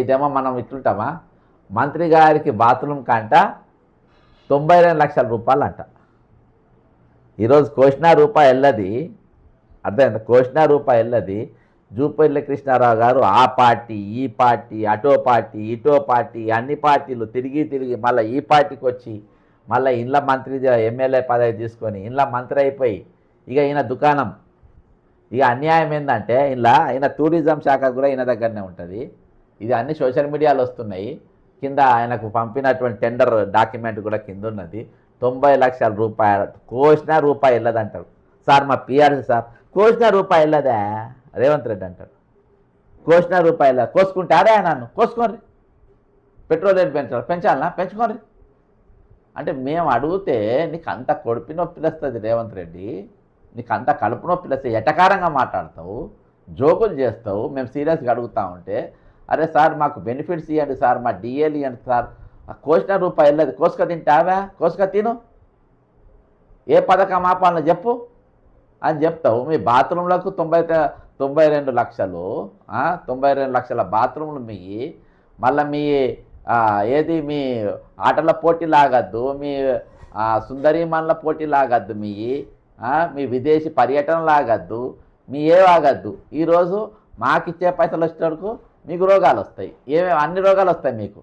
ఇదేమో మనం ఇట్లుంటామా? మంత్రి గారికి బాత్రూమ్ కంట 92 లక్షల రూపాయలు అంట. ఈరోజు కోసిన రూపాయి వెళ్ళది, అర్థమైంది? కోసిన రూపాయి వెళ్ళది. జూపల్లి కృష్ణారావు గారు ఆ పార్టీ ఈ పార్టీ అటో పార్టీ ఇటో పార్టీ అన్ని పార్టీలు తిరిగి తిరిగి మళ్ళీ ఈ పార్టీకి వచ్చి మళ్ళీ ఇండ్ల మంత్రి ఎమ్మెల్యే పదవి తీసుకొని ఇండ్ల మంత్రి అయిపోయి ఇక ఈయన దుకాణం. ఇక అన్యాయం ఏంటంటే ఇలా ఈయన టూరిజం శాఖ కూడా ఈయన దగ్గరనే ఉంటుంది. ఇది అన్ని సోషల్ మీడియాలో వస్తున్నాయి. కింద ఆయనకు పంపినటువంటి టెండర్ డాక్యుమెంట్ కూడా కింద ఉన్నది. 90 లక్షల రూపాయలు కోసిన రూపాయి వెళ్ళదంటారు. సార్ మా పిఆర్సీ సార్ కోసిన రూపాయి వెళ్ళదా రేవంత్ రెడ్డి అంటాడు. కోసిన రూపాయి వెళ్ళదు. కోసుకుంటాడే నన్ను కోసుకోండి, పెట్రోల్ రేట్ పెంచాలనా పెంచుకోండి అంటే మేము అడిగితే నీకు అంత కొడుపు నొప్పిలు వస్తుంది రేవంత్ రెడ్డి, నీకు అంత కడుపు నొప్పిలు వస్తాయి, ఎటకారంగా మాట్లాడతావు, జోకులు చేస్తావు. మేము సీరియస్గా అడుగుతా ఉంటే అరే సార్ మాకు బెనిఫిట్స్ ఇవ్వండి సార్, మా డిఏలు ఇవ్వండి సార్. కోసిన రూపాయి వెళ్ళదు, కోసుక తింటావా? కోసుక తిను, ఏ పథకం ఆపాలనో చెప్పు అని చెప్తావు. మీ బాత్రూంలకు 92 లక్షలు, 92 లక్షల బాత్రూంలు మీ మళ్ళీ మీ ఏది మీ ఆటల పోటీ లాగద్దు, మీ సుందరీమణుల పోటీ లాగద్దు, మీ విదేశీ పర్యటన లాగద్దు, మీ ఏ ఆగద్దు. ఈరోజు మాకిచ్చే పైసలు వచ్చేటరకు మీకు రోగాలు వస్తాయి. అన్ని రోగాలు వస్తాయి మీకు,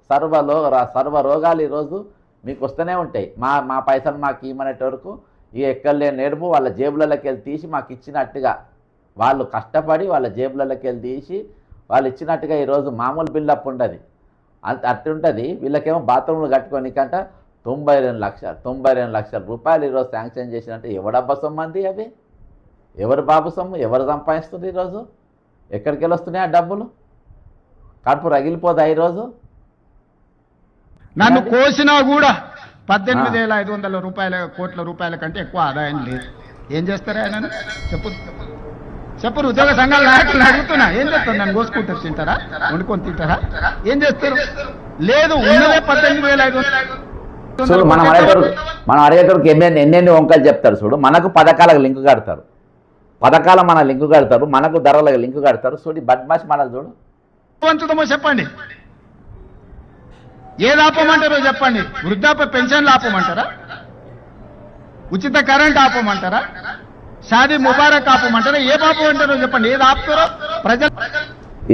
సర్వ రోగాలు ఈరోజు మీకు వస్తూనే ఉంటాయి. మా పైసలు మాకు ఇవ్వమనేట వరకు ఇక ఎక్కడలేని నేర్పు వాళ్ళ జేబులలోకి వెళ్ళి తీసి మాకు ఇచ్చినట్టుగా, వాళ్ళు కష్టపడి వాళ్ళ జేబులలోకి వెళ్ళి తీసి వాళ్ళు ఇచ్చినట్టుగా ఈరోజు మామూలు బిల్డప్ ఉండదు, అట్లుంటుంది. వీళ్ళకేమో బాత్రూమ్లు కట్టుకోనికంట 92 లక్షల రూపాయలు ఈరోజు శాంక్షన్ చేసినట్టు ఎవడబ్బా సొమ్ము అంది అవి? ఎవరు బాబు సొమ్ము? ఎవరు సంపాదిస్తుంది ఈరోజు? ఎక్కడికి వెళ్ళి వస్తున్నాయి ఆ డబ్బులు? కడుపు రగిలిపోదా ఈరోజు? నన్ను కోసినా కూడా 18,500 కోట్ల రూపాయల కంటే ఎక్కువ ఆదాయం లేదు. ఏం చేస్తారా ఆయన? చెప్పరు. ఉద్యోగ సంఘాల నాయకులను అడుగుతున్నా, ఏం చేస్తారు? నన్ను కోసుకుంటారు, తింటారా, వండుకొని తింటారా, ఏం చేస్తారు? లేదు, ఉన్నదే 18,500. చూడు మనం అడిగేటోరికి ఎన్నెన్ని వంకలు చెప్తారు. చూడు, మనకు పథకాలకు లింకు కడతారు, పథకాల మన లింకు కడతారు, మనకు ధరలకు లింకు కడతారు. చూడు బద్మాష్ మనకు చూడు. వంచుతామో చెప్పండి, ఏది ఆపమంటారో చెప్పండి. వృద్ధాప్య పెన్షన్లు ఆపమంటారా? ఉచిత కరెంట్ ఆపమంటారా? షాదీ ముబారక్ ఆపమంటారా? ఏ ఆపమంటారో చెప్పండి, ఏది ఆపుతారో ప్రజలు.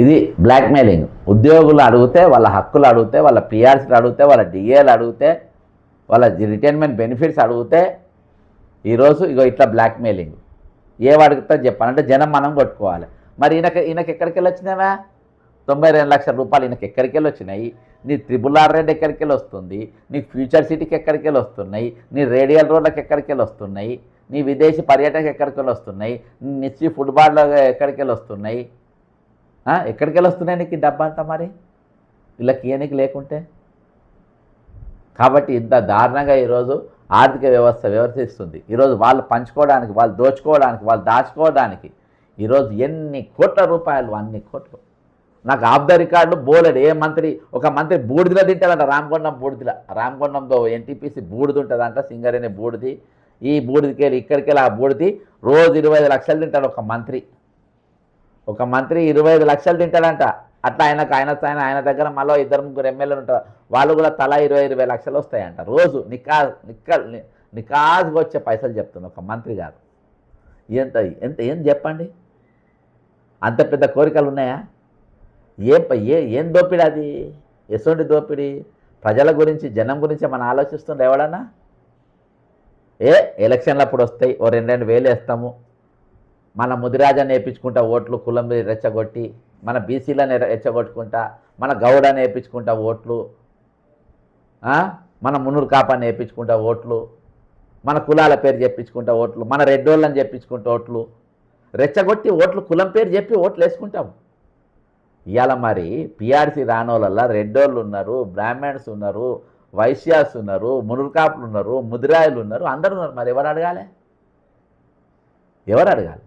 ఇది బ్లాక్మెయిలింగ్. ఉద్యోగులు అడిగితే, వాళ్ళ హక్కులు అడిగితే, వాళ్ళ పిఆర్సీలు అడిగితే, వాళ్ళ డిఏలు అడిగితే, వాళ్ళ రిటైర్మెంట్ బెనిఫిట్స్ అడిగితే ఈరోజు ఇగో ఇట్లా బ్లాక్మెయిలింగ్. ఏం అడుగుతా చెప్పాలంటే జనం మనం కొట్టుకోవాలి. మరి ఈయనకి ఎక్కడికి వెళ్ళి వచ్చినావా 92 లక్షల రూపాయలు? ఈయనకి ఎక్కడికి వెళ్ళి వచ్చినాయి? నీ RRR రేట్ ఎక్కడికి వెళ్ళి వస్తుంది? నీ ఫ్యూచర్ సిటీకి ఎక్కడికి వెళ్ళి వస్తున్నాయి? నీ రేడియల్ రోడ్లకు ఎక్కడికి వెళ్ళి వస్తున్నాయి? నీ విదేశీ పర్యటనకు ఎక్కడికి వెళ్ళి వస్తున్నాయి? నీ నిశ్చి ఫుట్బాల్లో ఎక్కడికి వెళ్ళి వస్తున్నాయి? ఎక్కడికి వెళ్ళి వస్తున్నాయి నీకు డబ్బా అంతా? మరి వీళ్ళకి ఈయనకి లేకుంటే. కాబట్టి ఇంత దారుణంగా ఈరోజు ఆర్థిక వ్యవస్థ వ్యవహరిస్తుంది. ఈరోజు వాళ్ళు పంచుకోవడానికి, వాళ్ళు దోచుకోవడానికి, వాళ్ళు దాచుకోవడానికి ఈరోజు ఎన్ని కోట్ల రూపాయలు, అన్ని కోట్లు. నాకు ఆఫ్ ద రికార్డు బోలెడు. ఒక మంత్రి బూడిదిలో తింటాడంట, రామకొండంలో ఎన్టీపీసీ బూడిది ఉంటుందంట, సింగరేణి బూడిది. ఈ బూడిదికి వెళ్ళి ఇక్కడికి వెళ్ళి ఆ బూడిది రోజు 25 లక్షలు తింటాడు ఒక మంత్రి. 25 లక్షలు తింటాడంట. అట్లా ఆయన దగ్గర మళ్ళీ 2-3 ఎమ్మెల్యేలు ఉంటారు, వాళ్ళు కూడా తలా 20 లక్షలు వస్తాయంట రోజు. నికాజ్గా వచ్చే పైసలు చెప్తున్నా ఒక మంత్రి గారు. ఏం చెప్పండి? అంత పెద్ద కోరికలు ఉన్నాయా? ఏం దోపిడీ అది? ఎటువంటి దోపిడీ? ప్రజల గురించి, జనం గురించి మనం ఆలోచిస్తుండే ఎవడన్నా? ఎలక్షన్లు అప్పుడు వస్తాయి, ఓ 2 వేలు వేస్తాము, మన ముదిరాజాన్ని వేయించుకుంటా ఓట్లు, కులం రెచ్చగొట్టి, మన బీసీలను రెచ్చగొట్టుకుంటా, మన గౌడని వేయించుకుంటా ఓట్లు, మన మున్నూరు కాపాన్ని వేయించుకుంటా ఓట్లు, మన కులాల పేరు చెప్పించుకుంటా ఓట్లు, మన రెడ్డోళ్ళని చెప్పించుకుంటా ఓట్లు, రెచ్చగొట్టి ఓట్లు కులం పేరు చెప్పి ఓట్లు వేసుకుంటాం. ఇవాళ మరి పిఆర్సీ రానోళ్ళ రెడ్డోళ్ళు ఉన్నారు, బ్రాహ్మణ్స్ ఉన్నారు, వైశ్యాస్ ఉన్నారు, మునుర్కాపులు ఉన్నారు, ముదిరాయలు ఉన్నారు, అందరూ ఉన్నారు. మరి ఎవరు అడగాలి?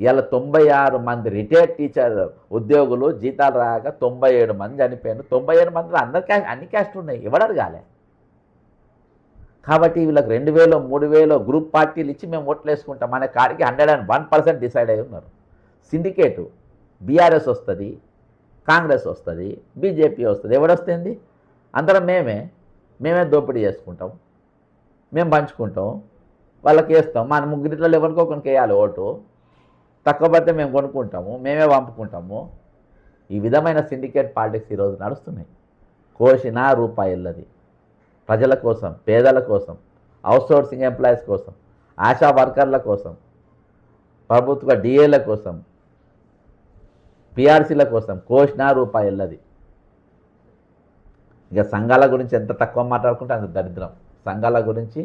ఇవాళ 96 మంది రిటైర్డ్ టీచర్ ఉద్యోగులు జీతాలు రాక 97 మంది చనిపోయారు. 97 మందిలో అన్ని క్యాస్ట్ ఉన్నాయి, ఎవరు అడగాలి? కాబట్టి వీళ్ళకి 2000 3000 గ్రూప్ పార్టీలు ఇచ్చి మేము ఓట్లు వేసుకుంటాం అనే కాడికి 101% డిసైడ్ అయి ఉన్నారు. సిండికేటు బీఆర్ఎస్ వస్తుంది, కాంగ్రెస్ వస్తుంది, బీజేపీ వస్తుంది. ఎవడొస్తుంది? అందరం మేమే దోపిడీ చేసుకుంటాం, మేము పంచుకుంటాం, వాళ్ళకి వేస్తాం. మన ముగ్గురిలో ఎవరికో కొనికి వేయాలి ఓటు. తక్కువ పడితే మేము కొనుక్కుంటాము, మేమే పంపుకుంటాము. ఈ విధమైన సిండికేట్ పాలిటిక్స్ ఈరోజు నడుస్తున్నాయి. కోసిన రూపాయలది ప్రజల కోసం, పేదల కోసం, అవుట్సోర్సింగ్ ఎంప్లాయీస్ కోసం, ఆశా వర్కర్ల కోసం, ప్రభుత్వ డిఏల కోసం, పిఆర్సీల కోసం కోసిన రూపాయలది. ఇక సంఘాల గురించి ఎంత తక్కువ మాట్లాడుకుంటే అంత దరిద్రం. సంఘాల గురించి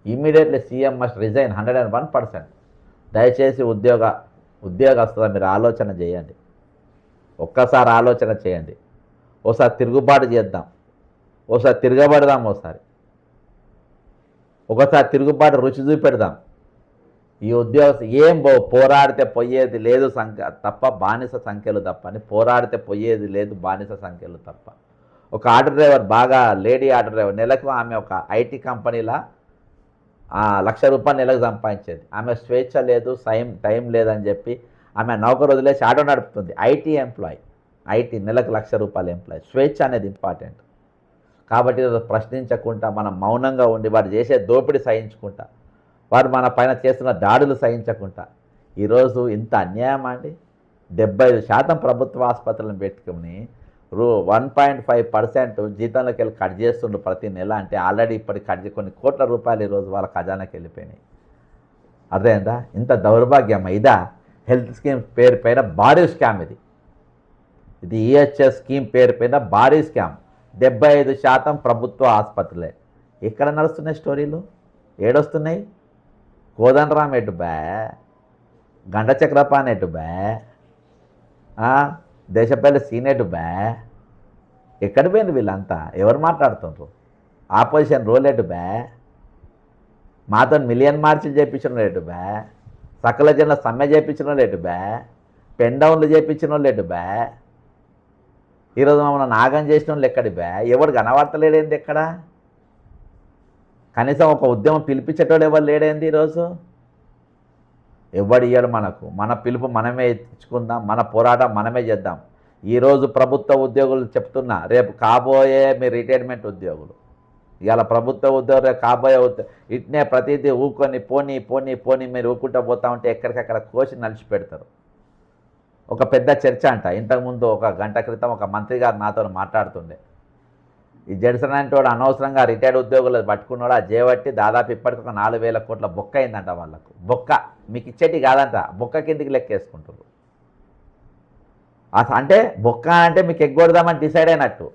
ఇమ్మీడియట్లీ సీఎం మస్ట్ రిజైన్ 101%. దయచేసి ఉద్యోగస్తుల మీరు ఆలోచన చేయండి, ఒక్కసారి ఆలోచన చేయండి. ఓసారి తిరుగుబాటు చేద్దాం, ఓసారి తిరగబడదాం, ఒకసారి తిరుగుబాటు రుచి చూపెడదాం. ఈ ఉద్యోగం ఏం పోరాడితే పోయేది లేదు తప్ప బానిస సంఖ్యలు తప్ప అని, పోరాడితే పోయేది లేదు బానిస సంఖ్యలు తప్ప. ఒక ఆటో డ్రైవర్, బాగా లేడీ ఆటో డ్రైవర్, నెలకు ఆమె ఒక ఐటీ కంపెనీలా ₹1,00,000 నెలకు సంపాదించేది. ఆమె స్వేచ్ఛ లేదు, టైం లేదని చెప్పి ఆమె నౌకరు వదిలేసి ఆటో నడుపుతుంది. ఐటీ ఎంప్లాయీ, నెలకు ₹1,00,000 ఎంప్లాయీ. స్వేచ్ఛ అనేది ఇంపార్టెంట్. కాబట్టి ప్రశ్నించకుండా మనం మౌనంగా ఉండి వారు చేసే దోపిడీ సహించుకుంటా, వారు మన పైన చేస్తున్న దాడులు సహించకుండా ఈరోజు ఇంత అన్యాయం అండి. 75% ప్రభుత్వ ఆసుపత్రులను పెట్టుకుని 1.5% జీతంలోకి వెళ్ళి కట్ చేస్తుండ్రు ప్రతి నెల. అంటే ఆల్రెడీ ఇప్పటికి కట్ కొన్ని కోట్ల రూపాయలు ఈరోజు వాళ్ళ ఖజానాకి వెళ్ళిపోయినాయి. అర్థమైందా? ఇంత దౌర్భాగ్యం ఇదా? హెల్త్ స్కీమ్ పేరు పైన భారీ స్కామ్ ఇది ఈహెచ్ఎస్ స్కీమ్ పేరు పైన భారీ స్కామ్. 75% ప్రభుత్వ ఆసుపత్రులే. ఎక్కడ నడుస్తున్నాయి స్టోరీలు? ఏడొస్తున్నాయి? కోదండరామ్ ఎటు బా, గండ చక్రపాణి ఎటు బా, దేశపల్లి సీనెటు బా, ఎక్కడ పోయింది వీళ్ళంతా? ఎవరు మాట్లాడుతుండ్రు? ఆపోజిషన్ రోల్ ఎటు బా, మాతో మిలియన్ మార్చిలు చేయించిన వాళ్ళు ఎటు బా, సకల జనుల సమ్మె చేయించిన వాళ్ళు ఎటు బా, పెన్ డౌన్లు చేయించిన వాళ్ళు ఎటు బా, ఈరోజు మమ్మల్ని నాగం చేసిన వాళ్ళు ఎక్కడి బా? ఎవడు కనబడతలేడేంది? ఎక్కడ కనీసం ఒక ఉద్యమం పిలిపించేటోడు ఎవరు లేడేంది? ఈరోజు ఎవడు ఇయ్యాడు మనకు? మన పిలుపు మనమే ఇచ్చుకుందాం, మన పోరాటం మనమే చేద్దాం. ఈరోజు ప్రభుత్వ ఉద్యోగులు చెప్తున్నా, రేపు కాబోయే మీ రిటైర్మెంట్ ఉద్యోగులు, ఇవాళ ప్రభుత్వ ఉద్యోగులు కాబోయే ఇట్నే ప్రతిదీ ఊకొని పోనీ మీరు ఊకుంటూ పోతా ఉంటే ఎక్కడికక్కడ కోసి నలిచి పెడతారు. ఒక పెద్ద చర్చ అంట. ఇంతకుముందు ఒక గంట క్రితం ఒక మంత్రి గారు నాతో మాట్లాడుతుండే, ఈ జడ్సన్ అంటే వాడు అనవసరంగా రిటైర్డ్ ఉద్యోగులు పట్టుకున్నాడు, ఆ జేవట్టి దాదాపు ఇప్పటికి ఒక 4,000 కోట్ల బొక్క అయిందంట వాళ్ళకు. బొక్క మీకు ఇచ్చేటి కాదంట, బొక్క కిందికి లెక్కేసుకుంటారు. అంటే బొక్క అంటే మీకు ఎగ్గొడదామని డిసైడ్ అయినట్టు.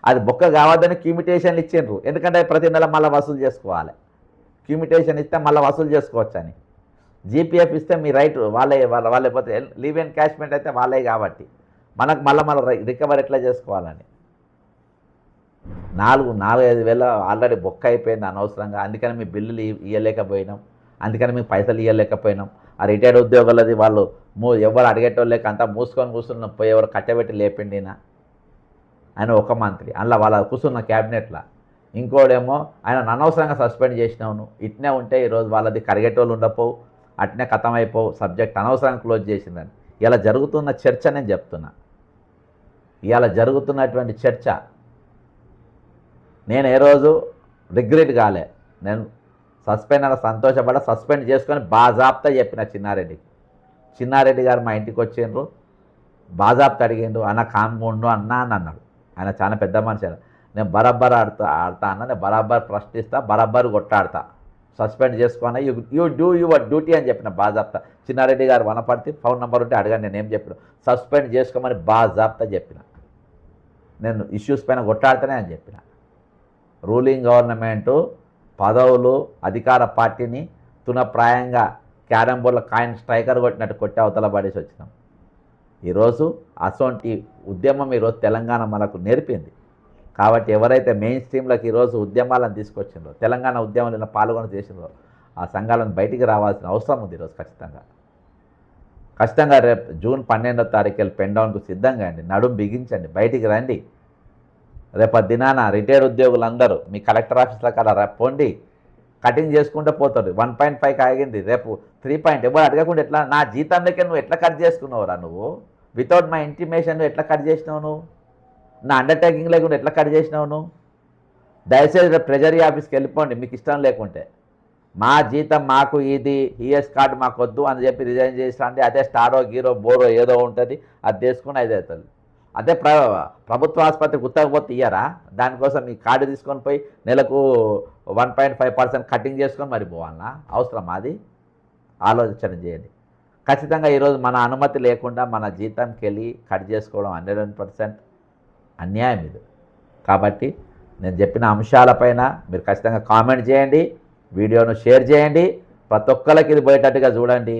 అది బొక్క కావద్దని క్యూమిటేషన్లు ఇచ్చిండ్రు. ఎందుకంటే ప్రతి నెల మళ్ళీ వసూలు చేసుకోవాలి. క్యూమిటేషన్ ఇస్తే మళ్ళీ వసూలు చేసుకోవచ్చు అని. జీపీఎఫ్ ఇస్తే మీ రైట్ వాళ్ళే పోతే, లీవ్ ఎన్కాష్మెంట్ అయితే వాళ్ళే కాబట్టి మనకు మళ్ళీ రికవర్ ఎట్లా చేసుకోవాలని 4-5 వేలు ఆల్రెడీ బొక్క అయిపోయింది అనవసరంగా. అందుకని మీ బిల్లులు ఇవ్వలేకపోయినాం, అందుకని మీకు పైసలు ఇవ్వలేకపోయినాం. ఆ రిటైర్డ్ ఉద్యోగులది వాళ్ళు ఎవరు అడిగేటోళ్ళు లేక అంతా మూసుకొని కూర్చున్న పోయి ఎవరు కట్టబెట్టి లేపిండినా ఆయన ఒక మంత్రి. అందులో వాళ్ళ కూర్చున్న క్యాబినెట్లో ఇంకోడేమో ఆయన అనవసరంగా సస్పెండ్ చేసినావు, ఇట్నే ఉంటే ఈరోజు వాళ్ళది కరిగేటోళ్ళు ఉండపోవు, అట్నే ఖతమైపోవు, సబ్జెక్ట్ అనవసరంగా క్లోజ్ చేసిందని. ఇలా జరుగుతున్న చర్చ నేను చెప్తున్నా. ఇలా జరుగుతున్నటువంటి చర్చ నేను ఏ రోజు రిగ్రెట్ కాలే. నేను సస్పెండ్ అన్న సంతోషపడ, సస్పెండ్ చేసుకొని బాజాబ్తా చెప్పిన చిన్నారెడ్డి గారు మా ఇంటికి వచ్చిండ్రు, బాజాబ్తా అడిగిండ్రు, అన్న కాంపౌండు అన్నా అని అన్నాడు. ఆయన చాలా పెద్ద మనిషి. నేను బరాబర్ ఆడతా అన్న, నేను బరాబర్ ప్రశ్నిస్తా, బరాబర్ కొట్టాడతా, సస్పెండ్ చేసుకొని యూ డూ యువర్ డ్యూటీ అని చెప్పిన బాజాబ్తా. చిన్నారెడ్డి గారు వనపడితే ఫోన్ నెంబర్ ఉంటే అడగండి, నేనేం చెప్పిన సస్పెండ్ చేసుకోమని బాజాబ్తా చెప్పిన. నేను ఇష్యూస్ పైన కొట్టాడితేనే అని చెప్పిన. రూలింగ్ గవర్నమెంటు పదవులు అధికార పార్టీని తునప్రాయంగా క్యారమ్ బోర్డులో కాయిన్ స్ట్రైకర్ కొట్టినట్టు కొట్టి అవతల పడేసి వచ్చినాం. ఈరోజు అసొంటి ఉద్యమం ఈరోజు తెలంగాణ మనకు నేర్పింది. కాబట్టి ఎవరైతే మెయిన్ స్ట్రీమ్లోకి ఈరోజు ఉద్యమాలను తీసుకొచ్చిందో, తెలంగాణ ఉద్యమంలో పాల్గొని చేసిందో, ఆ సంఘాలను బయటికి రావాల్సిన అవసరం ఉంది ఈరోజు. ఖచ్చితంగా రేపు జూన్ 12వ తారీఖు పెన్ డౌన్కు సిద్ధంగా అండి, నడుం బిగించండి, బయటికి రండి. రేపటి దినాన రిటైర్డ్ ఉద్యోగులందరూ మీ కలెక్టర్ ఆఫీస్లో కదా పోండి, కటింగ్ చేసుకుంటూ పోతాడు. 1.5 ఆగింది, రేపు 3 ఎవరు అడగకుండా ఎట్లా? నా జీతంలోకి నువ్వు ఎట్లా కట్ చేసుకున్నావురా? నువ్వు వితౌట్ మై ఇంటిమేషన్ ఎట్లా కట్ చేసినావు నువ్వు? నా అండర్టేకింగ్ లేకుండా ఎట్లా కట్ చేసినావు నువ్వు? దయచేసి ట్రెజరీ ఆఫీస్కి వెళ్ళిపోండి మీకు ఇష్టం లేకుంటే. మా జీతం మాకు ఇది ఈఎస్ కార్డు మాకు వద్దు అని చెప్పి రిజైన్ చేసినండి. అదే స్టారో గీరో బోరో ఏదో ఉంటుంది, అది తీసుకుని అది అవుతుంది. అదే ప్రభుత్వ ఆసుపత్రికి ఉత్తకపోతే ఇయ్యరా? దానికోసం మీ కార్డు తీసుకొని పోయి నెలకు 1.5% కటింగ్ చేసుకొని మరి పోవాలన్నా? అవసరం అది? ఆలోచన చేయండి. ఖచ్చితంగా ఈరోజు మన అనుమతి లేకుండా మన జీతంకి వెళ్ళి కట్ చేసుకోవడం 100% అన్యాయం ఇది. కాబట్టి నేను చెప్పిన అంశాలపైన మీరు ఖచ్చితంగా కామెంట్ చేయండి, వీడియోను షేర్ చేయండి, ప్రతి ఒక్కరికి ఇది పోయేటట్టుగా చూడండి.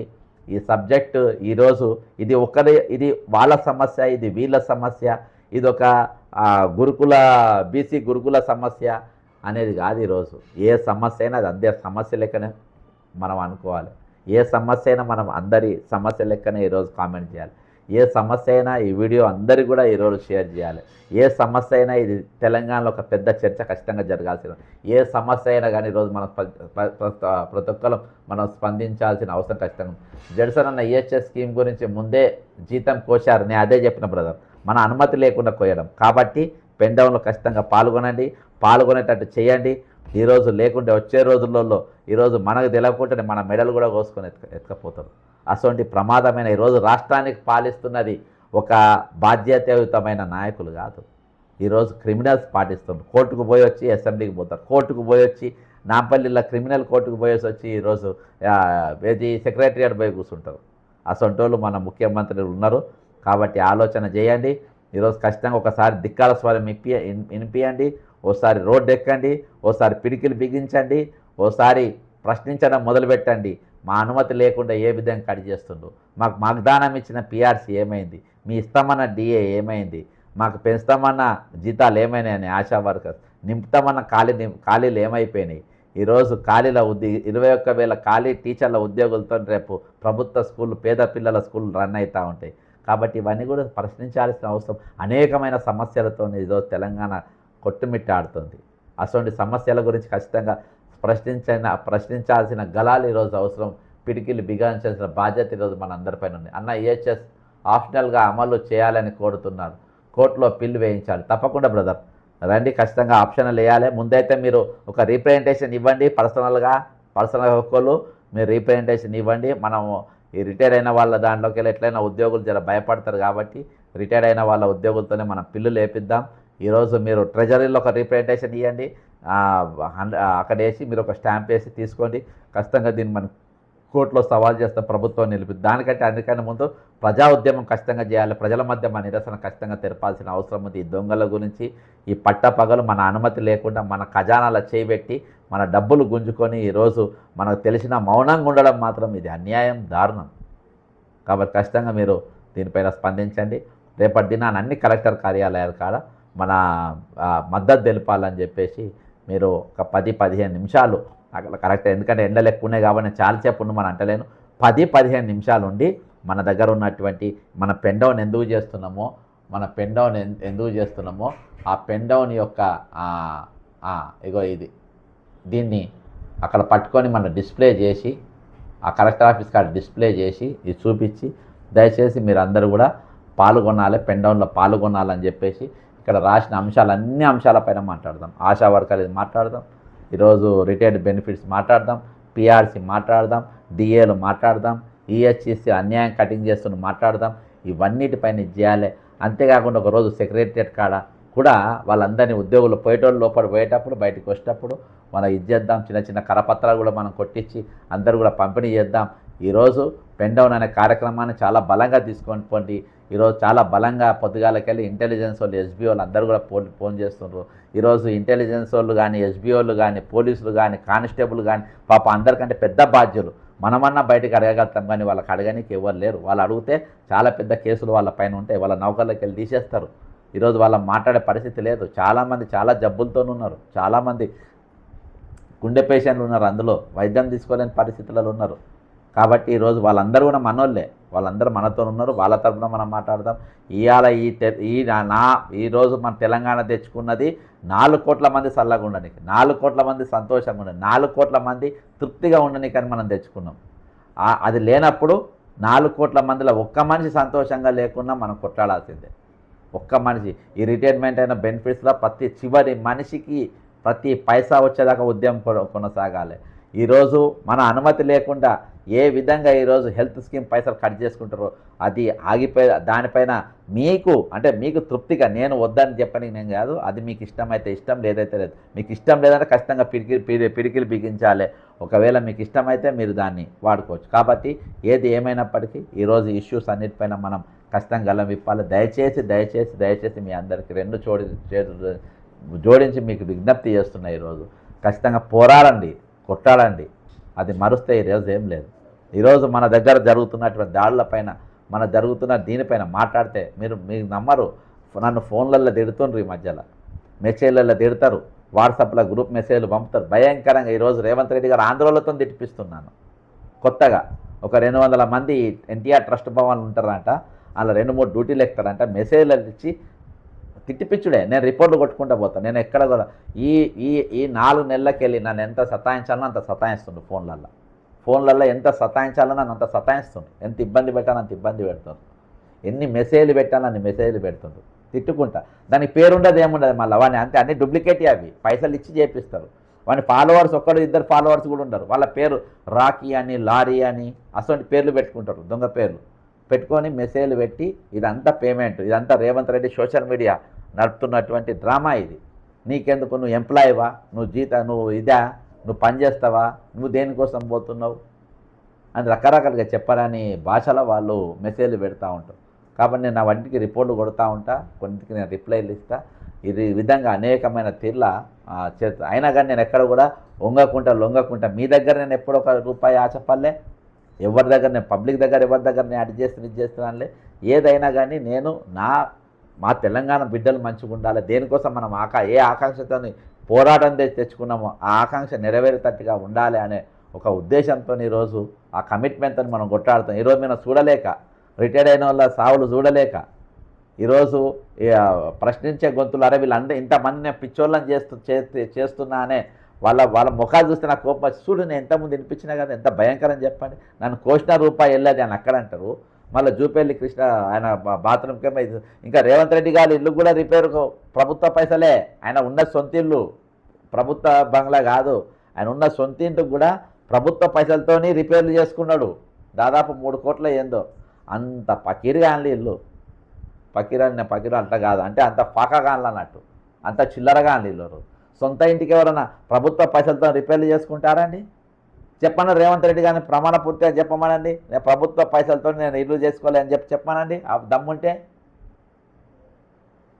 ఈ సబ్జెక్టు ఈరోజు ఇది వాళ్ళ సమస్య, ఇది వీళ్ళ సమస్య, ఇది ఒక గురుకుల బీసీ గురుకుల సమస్య అనేది కాదు. ఈరోజు ఏ సమస్య అయినా అది అందరి సమస్య లెక్కనే మనం అనుకోవాలి. ఏ సమస్య అయినా మనం అందరి సమస్య లెక్కనే ఈరోజు కామెంట్ చేయాలి. ఏ సమస్య అయినా ఈ వీడియో అందరికీ కూడా ఈరోజు షేర్ చేయాలి. ఏ సమస్య అయినా ఇది తెలంగాణలో ఒక పెద్ద చర్చ ఖచ్చితంగా జరగాల్సిన, ఏ సమస్య అయినా కానీ ఈరోజు మనం ప్రతి ఒక్కరు మనం స్పందించాల్సిన అవసరం ఖచ్చితంగా. జడ్సన్ అన్న ఈహెచ్ఎస్ స్కీమ్ గురించి ముందే జీతం కోశారు, నేను అదే చెప్పిన బ్రదర్, మన అనుమతి లేకుండా కోయడం. కాబట్టి పెండౌన్లో ఖచ్చితంగా పాల్గొనేటట్టు చేయండి. ఈరోజు లేకుంటే వచ్చే రోజులలో ఈరోజు మనకు తెలియకుండానే మన మెడలు కూడా కోసుకొని ఎత్తుకపోతారు. అటువంటి ప్రమాదమైన ఈరోజు రాష్ట్రానికి పాలిస్తున్నది ఒక బాధ్యతాయుతమైన నాయకులు కాదు. ఈరోజు క్రిమినల్స్ పాటిస్తున్నారు. కోర్టుకు పోయి వచ్చి అసెంబ్లీకి పోతారు, కోర్టుకు పోయి వచ్చి నాంపల్లిలో క్రిమినల్ కోర్టుకు పోయేసి వచ్చి ఈరోజు సెక్రటరియట్ పోయి కూర్చుంటారు. అటువంటి వాళ్ళు మన ముఖ్యమంత్రులు ఉన్నారు. కాబట్టి ఆలోచన చేయండి. ఈరోజు ఖచ్చితంగా ఒకసారి ధిక్కార స్వరం వినిపియండి, ఓసారి రోడ్డు ఎక్కండి, ఓసారి పిడికిలు బిగించండి, ఓసారి ప్రశ్నించడం మొదలుపెట్టండి. మా అనుమతి లేకుండా ఏ విధంగా కట్ చేస్తుండ్రు? మాకు వాగ్దానం ఇచ్చిన పిఆర్సీ ఏమైంది? మీ ఇస్తామన్న డిఏ ఏమైంది? మాకు పెంచుతామన్న జీతాలు ఏమైనాయని ఆశా వర్కర్స్ నింపుతామన్న ఖాళీలు ఏమైపోయినాయి? ఈరోజు ఖాళీల 21,000 ఖాళీ టీచర్ల ఉద్యోగులతో రేపు ప్రభుత్వ స్కూళ్ళు, పేద పిల్లల స్కూళ్ళు రన్ అవుతూ ఉంటాయి. కాబట్టి ఇవన్నీ కూడా ప్రశ్నించాల్సిన అవసరం. అనేకమైన సమస్యలతో ఈరోజు తెలంగాణ కొట్టుమిట్టాడుతుంది. అటువంటి సమస్యల గురించి ఖచ్చితంగా ప్రశ్నించాల్సిన గలాలు ఈరోజు అవసరం. పిడికిలు బిగించాల్సిన బాధ్యత ఈరోజు మన అందరిపైన ఉంది. అన్న ఈహెచ్ఎస్ ఆప్షనల్గా అమలు చేయాలని కోరుతున్నారు, కోర్టులో పిల్లు వేయించాలి. తప్పకుండా బ్రదర్ రండి, ఖచ్చితంగా ఆప్షనల్ వేయాలి. ముందైతే మీరు ఒక రీప్రజెంటేషన్ ఇవ్వండి, పర్సనల్ హక్కులు మీరు రీప్రజెంటేషన్ ఇవ్వండి. మనము ఈ రిటైర్ అయిన వాళ్ళ దాంట్లోకి వెళ్ళి ఎట్లయినా ఉద్యోగులు జర భయపడతారు. కాబట్టి రిటైర్ అయిన వాళ్ళ ఉద్యోగులతోనే మనం పిల్లు లేపిద్దాం. ఈరోజు మీరు ట్రెజరీలో ఒక రీప్రజెంటేషన్ ఇవ్వండి, అక్కడ వేసి మీరు ఒక స్టాంప్ వేసి తీసుకోండి. ఖచ్చితంగా దీన్ని మనం కోర్టులో సవాల్ చేస్తాం, ప్రభుత్వం నిలిపి. దానికంటే అందుకని ముందు ప్రజా ఉద్యమం ఖచ్చితంగా చేయాలి. ప్రజల మధ్య మన నిరసన ఖచ్చితంగా తెరపాల్సిన అవసరం ఉంది. ఈ దొంగల గురించి ఈ పట్టపగలు మన అనుమతి లేకుండా మన ఖజానాల చేయబెట్టి మన డబ్బులు గుంజుకొని ఈరోజు మనకు తెలిసిన మౌనంగా ఉండడం మాత్రం ఇది అన్యాయం, దారుణం. కాబట్టి ఖచ్చితంగా మీరు దీనిపైన స్పందించండి. రేపటి దినాన్ని అన్ని కలెక్టర్ కార్యాలయాల కాడ మన మద్దతు తెలిపాలని చెప్పేసి మీరు ఒక 10-15 నిమిషాలు అక్కడ కరెక్ట్. ఎందుకంటే ఎండలు ఎక్కువ ఉన్నాయి కాబట్టి నేను చాలాసేపు ఉండి మనం అంటలేను. 10-15 నిమిషాలు ఉండి మన దగ్గర ఉన్నటువంటి మన పెండౌన్ ఎందుకు చేస్తున్నామో ఆ పెండౌన్ యొక్క ఇగో దీన్ని అక్కడ పట్టుకొని మనం డిస్ప్లే చేసి ఆ కలెక్టర్ ఆఫీస్ కాడ డిస్ప్లే చేసి ఇది చూపించి దయచేసి మీరు అందరూ కూడా పాల్గొనాలి, పెండౌన్లో పాల్గొనాలని చెప్పేసి ఇక్కడ రాసిన అన్ని అంశాలపైన మాట్లాడదాం. ఆశా వర్కర్ ఇది మాట్లాడదాం, ఈరోజు రిటైర్డ్ బెనిఫిట్స్ మాట్లాడదాం, పిఆర్సీ మాట్లాడదాం, డిఏలు మాట్లాడదాం, ఈహెచ్ఎస్సీ అన్యాయం కటింగ్ చేస్తున్న మాట్లాడదాం. ఇవన్నిటిపైన చేయాలి. అంతేకాకుండా ఒకరోజు సెక్రటరియట్ కాడ కూడా వాళ్ళందరినీ ఉద్యోగులు పోయేటోళ్ళు లోపల పోయేటప్పుడు బయటకు వచ్చేటప్పుడు మనం చేద్దాం. చిన్న చిన్న కరపత్రాలు కూడా మనం కొట్టించి అందరూ కూడా పంపిణీ చేద్దాం. ఈరోజు పెండౌన్ అనే కార్యక్రమాన్ని చాలా బలంగా తీసుకొని పోండి. ఈరోజు చాలా బలంగా పొద్దుగాలకెళ్ళి ఇంటెలిజెన్స్ వాళ్ళు, ఎస్బీ వాళ్ళు అందరూ కూడా ఫోన్ చేస్తున్నారు. ఈరోజు ఇంటెలిజెన్స్ వాళ్ళు కానీ, ఎస్బీ వాళ్ళు కానీ, పోలీసులు కానీ, కానిస్టేబుల్ కానీ పాప అందరికంటే పెద్ద బాధ్యులు. మనమన్నా బయటకు అడగగలుగుతాం కానీ వాళ్ళకి అడగడానికి ఎవరు లేరు. వాళ్ళు అడిగితే చాలా పెద్ద కేసులు వాళ్ళ పైన ఉంటాయి, వాళ్ళ నౌకర్లోకి వెళ్ళి తీసేస్తారు. ఈరోజు వాళ్ళ మాట్లాడే పరిస్థితి లేదు. చాలామంది చాలా జబ్బులతో ఉన్నారు, చాలామంది గుండె పేషెంట్లు ఉన్నారు, అందులో వైద్యం తీసుకోలేని పరిస్థితులలో ఉన్నారు. కాబట్టి ఈరోజు వాళ్ళందరూ కూడా మనోళ్ళే, వాళ్ళందరూ మనతో ఉన్నారు. వాళ్ళ తరఫున మనం మాట్లాడదాం. ఇవాళ ఈరోజు మన తెలంగాణ తెచ్చుకున్నది 4 కోట్ల మంది చల్లగా ఉండడానికి, 4 కోట్ల మంది సంతోషంగా ఉండడానికి, 4 కోట్ల మంది తృప్తిగా ఉండడానికి అని మనం తెచ్చుకున్నాం. అది లేనప్పుడు 4 కోట్ల మందిలో ఒక్క మనిషి సంతోషంగా లేకున్నా మనం కొట్లాడాల్సిందే. ఒక్క మనిషి ఈ రిటైర్మెంట్ అయిన బెనిఫిట్స్లో ప్రతి చివరి మనిషికి ప్రతి పైసా వచ్చేదాకా ఉద్యమం కొనసాగాలి. ఈరోజు మన అనుమతి లేకుండా ఏ విధంగా ఈరోజు హెల్త్ స్కీమ్ పైసలు కట్ చేసుకుంటారో అది ఆగిపోయి దానిపైన మీకు తృప్తిగా నేను వద్దని చెప్పని నేను కాదు. అది మీకు ఇష్టమైతే ఇష్టం, లేదైతే లేదు. మీకు ఇష్టం లేదంటే ఖచ్చితంగా పిడికిలు బిగించాలి. ఒకవేళ మీకు ఇష్టమైతే మీరు దాన్ని వాడుకోవచ్చు. కాబట్టి ఏది ఏమైనప్పటికీ ఈరోజు ఇష్యూస్ అన్నిటిపైన మనం ఖచ్చితంగా గలం విప్పాలి. దయచేసి మీ అందరికీ 2 చేతులు జోడించి మీకు విజ్ఞప్తి చేస్తున్నా. ఈరోజు ఖచ్చితంగా పోరాడండి, కొట్టాడండి. అది మరుస్తే ఈరోజు ఏం లేదు. ఈరోజు మన దగ్గర జరుగుతున్నటువంటి దాడులపైన మన జరుగుతున్న దీనిపైన మాట్లాడితే మీరు నమ్మరు. నన్ను ఫోన్లలో తిడుతుండ్రు, ఈ మధ్యలో మెసేజ్లలో తిడతారు, వాట్సాప్లో గ్రూప్ మెసేజ్లు పంపుతారు భయంకరంగా. ఈరోజు రేవంత్ రెడ్డి గారు ఆంధ్రోళతో తిట్టిపిస్తున్నాను. కొత్తగా ఒక 200 మంది ఎన్టీఆర్ ట్రస్ట్ భవన్లు ఉంటారంట, అలా 2-3 డ్యూటీలు ఎక్కుతారంట. మెసేజ్లు ఇచ్చి తిట్టిపిచ్చుడే. నేను రిపోర్ట్లు కొట్టుకుంటూ పోతాను. నేను ఎక్కడ కూడా ఈ 4 నెలలకి వెళ్ళి నన్ను ఎంత సతాయించాలో అంత సతాయిస్తుండు. ఫోన్లలో ఎంత సతాయించాలో నన్ను అంత సతాయిస్తుంది. ఎంత ఇబ్బంది పెట్టాలో అంత ఇబ్బంది పెడుతుంది. ఎన్ని మెసేజ్లు పెట్టాలో అన్ని మెసేజ్లు పెడుతుండ్రు. తిట్టుకుంటా. దానికి పేరుండదు, ఏముండదు. మళ్ళీ వాడిని అంతే అన్ని డూప్లికేట్ అవి పైసలు ఇచ్చి చేపిస్తారు. వాని ఫాలోవర్స్ 1-2 ఫాలోవర్స్ కూడా ఉండరు. వాళ్ళ పేరు రాకీ అని, లారీ అని అటువంటి పేర్లు పెట్టుకుంటారు. దొంగ పేర్లు పెట్టుకొని మెసేజ్లు పెట్టి ఇదంతా పేమెంట్, ఇదంతా రేవంత్ రెడ్డి సోషల్ మీడియా నడుపుతున్నటువంటి డ్రామా ఇది. నీకెందుకు? నువ్వు ఎంప్లాయీవా? నువ్వు పని చేస్తావా? నువ్వు దేనికోసం పోతున్నావు అని రకరకాలుగా చెప్పారని భాషలో వాళ్ళు మెసేజ్లు పెడతా ఉంటారు. కాబట్టి నేను నా వంటికి రిపోర్ట్లు కొడుతూ ఉంటా, కొన్నిటికి నేను రిప్లైలు ఇస్తా. ఇది విధంగా అనేకమైన తీర్ల చేస్తా. అయినా కానీ నేను ఎక్కడ కూడా లొంగకుంటా. మీ దగ్గర నేను ఎప్పుడు ₹1 ఆశపడలే. ఎవరి దగ్గర నేను పబ్లిక్ దగ్గర ఎవరి దగ్గర నేను ఇది చేస్తున్నానులే. ఏదైనా కానీ నేను మా తెలంగాణ బిడ్డలు మంచిగా ఉండాలి. దేనికోసం మనం ఏ ఆకాంక్షతో పోరాటం తెచ్చుకున్నామో ఆ ఆకాంక్ష నెరవేరేటట్టుగా ఉండాలి అనే ఒక ఉద్దేశంతో ఈరోజు ఆ కమిట్మెంట్తో మనం కొట్లాడుతాం. ఈరోజు మనం చూడలేక, రిటైర్డ్ అయిన వాళ్ళ సావులు చూడలేక, ఈరోజు ప్రశ్నించే గొంతులు అరే వీళ్ళందరూ ఇంతమంది నేను పిచ్చోళ్ళని చేస్తున్నా అనే వాళ్ళ ముఖాలు చూస్తే నాకు కోపం వచ్చి, చూడు నేను ఎంతమంది వినిపించినా కదా, ఎంత భయంకరం చెప్పండి. నన్ను ₹1 వెళ్ళదు అని అక్కడ అంటారు. మళ్ళీ జూపల్లి కృష్ణ ఆయన బాత్రూమ్కేమో ఇంకా రేవంత్ రెడ్డి గారి ఇల్లు కూడా రిపేర్కు ప్రభుత్వ పైసలే. ఆయన ఉన్న సొంత ఇల్లు ప్రభుత్వ బంగ్లా కాదు. ఆయన ఉన్న సొంత ఇంటికి కూడా ప్రభుత్వ పైసలతోని రిపేర్లు చేసుకున్నాడు. దాదాపు 3 కోట్ల ఏందో. అంత పకీరుగా అనలే ఇల్లు. పకీరు అంట కాదు, అంటే అంత పాకగా అన్నట్టు, అంత చిల్లరగా అనలే ఇల్లు. సొంత ఇంటికి ఎవరన్నా ప్రభుత్వ పైసలతో రిపేర్లు చేసుకుంటారండి? చెప్పండి. రేవంత్ రెడ్డి గారిని ప్రమాణ పూర్తిగా చెప్పమనండి. నేను ప్రభుత్వ పైసలతో నేను ఇల్లు చేసుకోలే అని చెప్పమనండి. ఆ దమ్ముంటే.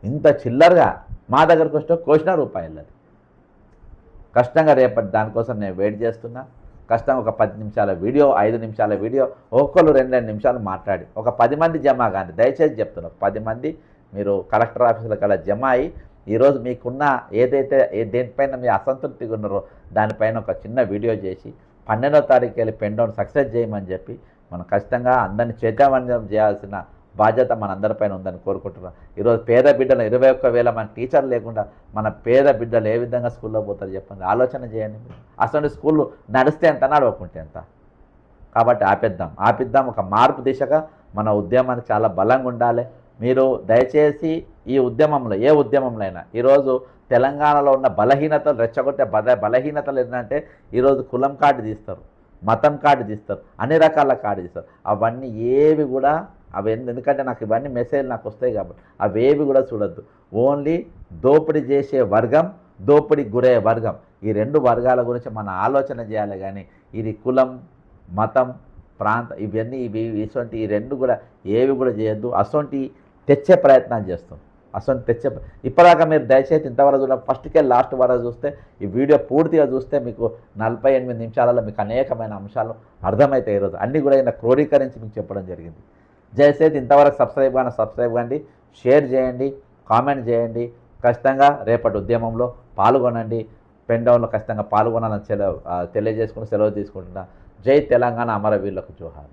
ఇంత చిల్లరగా మా దగ్గరకు వస్తే ₹1 కష్టంగా రేపటి దానికోసం నేను వెయిట్ చేస్తున్నా. కష్టంగా ఒక 10 నిమిషాల వీడియో, 5 నిమిషాల వీడియో, ఒక్కొక్కరు 2 నిమిషాలు మాట్లాడి ఒక 10 మంది జమ కానీ, దయచేసి చెప్తున్నా, 10 మంది మీరు కలెక్టర్ ఆఫీసులకు అలా జమ అయ్యి ఈరోజు మీకున్న ఏదైతే దేనిపైన మీ అసంతృప్తిగా ఉన్నారో దానిపైన ఒక చిన్న వీడియో చేసి 12వ తారీఖు వెళ్ళి పెన్ డౌన్ సక్సెస్ చేయమని చెప్పి మనం ఖచ్చితంగా అందరినీ చైతన్యం చేయాల్సిన బాధ్యత మనందరిపైన ఉందని కోరుకుంటున్నాం. ఈరోజు పేద బిడ్డలు 21,000 మంది టీచర్లు లేకుండా మన పేద బిడ్డలు ఏ విధంగా స్కూల్లో పోతారు చెప్పండి. ఆలోచన చేయండి. అసలు స్కూళ్ళు నడిస్తే ఎంత, నడవకుంటే ఎంత. కాబట్టి ఆపిద్దాం. ఒక మార్పు దిశగా మన ఉద్యమాన్ని చాలా బలంగా ఉండాలి. మీరు దయచేసి ఈ ఉద్యమంలో, ఏ ఉద్యమంలో అయినా ఈరోజు తెలంగాణలో ఉన్న బలహీనతలు రెచ్చగొట్టే బలహీనతలు ఏంటంటే ఈరోజు కులం కార్డు తీస్తారు, మతం కార్డు తీస్తారు, అన్ని రకాల కార్డు తీస్తారు. అవన్నీ ఏవి కూడా ఎందుకంటే నాకు ఇవన్నీ మెసేజ్లు నాకు వస్తాయి కాబట్టి అవేవి కూడా చూడొద్దు. ఓన్లీ దోపిడీ చేసే వర్గం, దోపిడీకి గురయ్యే వర్గం, ఈ 2 వర్గాల గురించి మన ఆలోచన చేయాలి. కానీ ఇది కులం, మతం, ప్రాంతం ఇటువంటి ఈ 2 కూడా ఏవి కూడా చేయొద్దు. అసొంటి తెచ్చే ప్రయత్నాలు చేస్తాం. ఇప్పటిదాకా మీరు దయచేసి ఇంతవరకు చూడ, ఫస్ట్కే లాస్ట్ వరకు చూస్తే, ఈ వీడియో పూర్తిగా చూస్తే మీకు 48 నిమిషాలలో మీకు అనేకమైన అంశాలు అర్థమవుతాయి. ఈరోజు అన్నీ కూడా ఈయన క్రోడీకరించి మీకు చెప్పడం జరిగింది. దయచేసి ఇంతవరకు సబ్స్క్రైబ్ కండి, షేర్ చేయండి, కామెంట్ చేయండి. ఖచ్చితంగా రేపటి ఉద్యమంలో పాల్గొనండి. పెన్ డౌన్లో ఖచ్చితంగా పాల్గొనాలని తెలియజేసుకుని సెలవు తీసుకుంటున్నా. జై తెలంగాణ, అమరవీరులకు జోహార్.